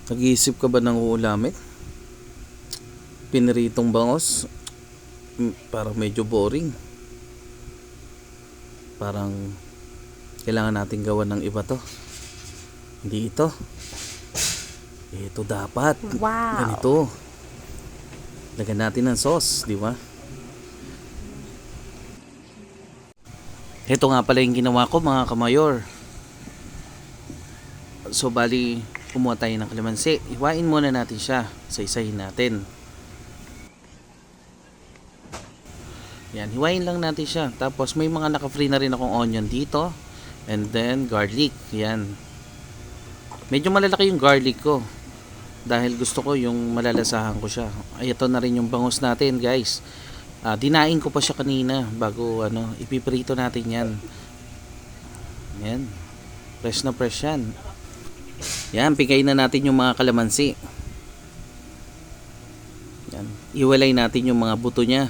Nag-iisip ka ba ng uulamin? Piniritong bangos? Parang medyo boring. Parang kailangan natin gawan ng iba to. Hindi ito. Ito dapat. Wow. Ganito. Lagyan natin ng sauce, di ba? Ito nga pala yung ginawa ko, mga kamayor. So bali, kumuha tayo ng kalamansi. Iwain muna natin siya. Isa-isahin natin. Yan, hiwain lang natin siya. Tapos may mga naka-free na rin akong onion dito. And then garlic. Yan. Medyo malalaki yung garlic ko. Dahil gusto ko yung malalasahan ko siya. Ay, ito na rin yung bangus natin, guys. Dinain ko pa siya kanina bago ipiprito natin yan. Yan. Fresh na fresh yan. Yan, pigay na natin yung mga kalamansi. Yan. Iwalay natin yung mga buto niya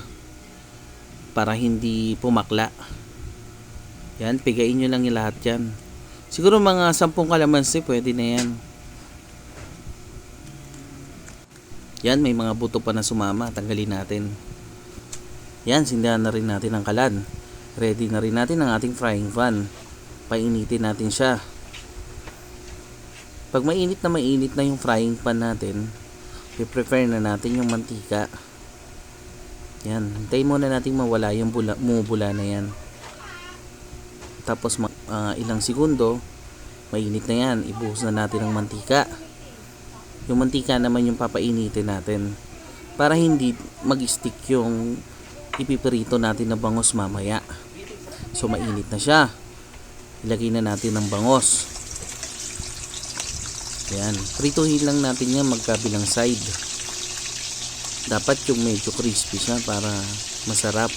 para hindi pumakla. Yan, pigain nyo lang yung lahat yan. Siguro mga 10 kalamansi pwede na yan. Yan, may mga buto pa na sumama. Tanggalin natin. Yan, sindihan na rin natin ang kalan. Ready na rin natin ang ating frying pan. Painitin natin siya. Pag mainit na yung frying pan natin, i-prefer na natin yung mantika. Yan, hintayin muna natin mawala yung bumubula na yan. Tapos ilang segundo, mainit na yan. Ibuhos na natin ang mantika. Yung mantika naman yung papainitin natin para hindi mag-stick yung ipiprito natin na bangos mamaya. So mainit na siya. Ilagay na natin ang bangos. Ayan, prituhin lang natin yan magkabilang side. Dapat yung medyo crispy siya para masarap.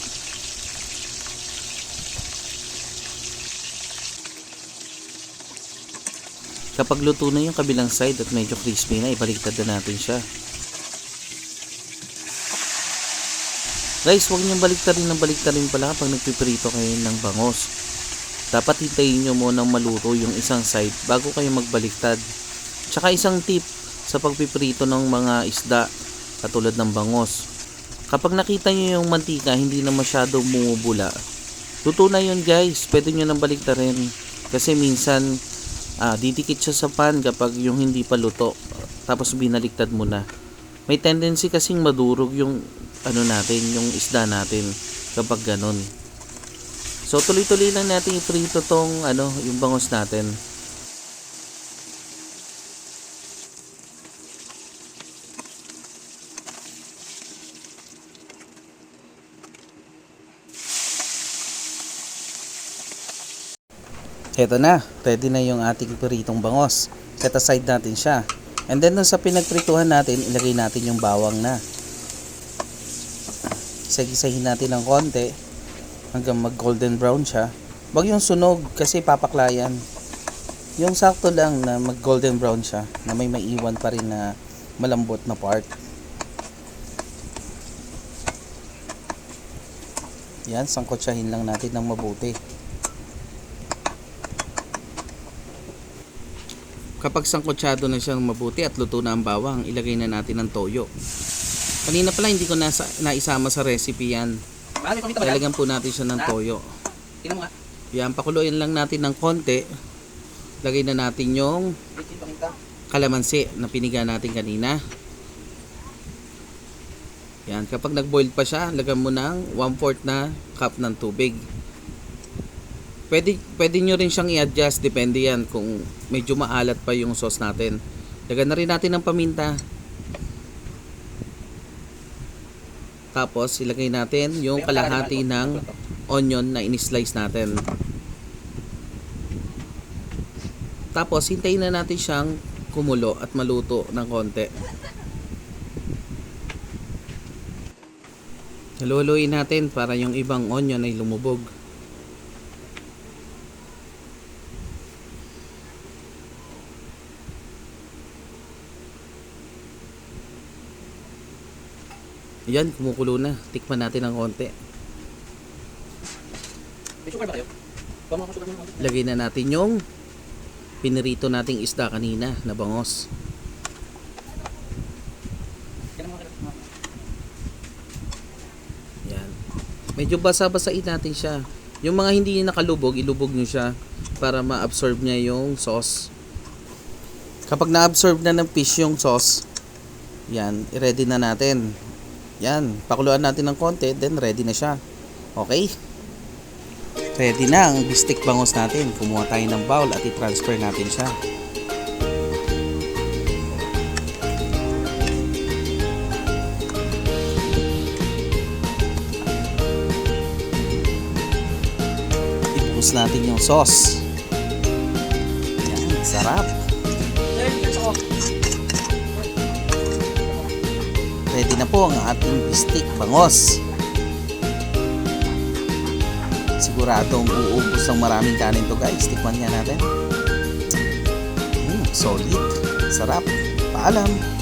Kapag luto na yung kabilang side at medyo crispy na, ibaliktad na natin siya. Guys, huwag niyong baliktarin pala kapag nagpiprito kayo ng bangos. Dapat hintayin nyo munang maluto yung isang side bago kayo magbaliktad. Tsaka isang tip sa pagpiprito ng mga isda katulad ng bangos. Kapag nakita nyo yung mantika hindi na masyadong bumubula, luto na yun, guys. Pwede nyo nang baliktarin. Kasi minsan didikit siya sa pan kapag yung hindi pa luto. Tapos binaliktad mo na. May tendency kasing madurog yung yung isda natin kapag ganun. So tuloy-tuloy lang natin iprito tong yung bangos natin. Eto na, ready na yung ating piritong bangos. Set aside natin siya. And then sa pinagprituhan natin, ilagay natin yung bawang na. Isa-gisahin natin ng konti hanggang mag golden brown siya. Wag yung sunog kasi papaklayan. Yung sakto lang na mag golden brown siya, na may maiwan pa rin na malambot na part. Yan, sangkotsahin lang natin ng mabuti. Kapag sangkotsado na siyang mabuti at luto na ang bawang, ilagay na natin ang toyo. Kanina pala hindi ko naisama sa recipe yan. Lalagyan po natin siya ng toyo. Yan, pakuluin lang natin ng konti. Lagay na natin yung kalamansi na piniga natin kanina. Yan, kapag nag-boil pa siya, lagyan mo ng 1/4 na cup ng tubig. Pwede nyo rin siyang i-adjust, depende yan kung medyo maalat pa yung sauce natin. Lagyan na rin natin ng paminta. Tapos ilagay natin yung kalahati ng onion na in-slice natin. Tapos hintayin na natin siyang kumulo at maluto ng konti. Haluluin natin para yung ibang onion ay lumubog. Yan, kumukulo na. Tikman natin ng konti. May sugar ba kayo? Lagay na natin yung pinirito nating isda kanina na bangos. Medyo basa-basain natin siya. Yung mga hindi nakalubog, ilubog nyo siya para ma-absorb niya yung sauce. Kapag na-absorb na ng fish yung sauce, yan, i-ready na natin. Yan, pakuluan natin ng konti, then ready na siya. Okay? Ready na ang bistik bangus natin. Kumuha tayo ng bowl at i-transfer natin siya. Ibus natin yung sauce. Yan, sarap. Ready na po ang ating bistik bangos. Siguradong uubos ng maraming kanin to guys. Tikman nga natin. Solid. Sarap. Paalam.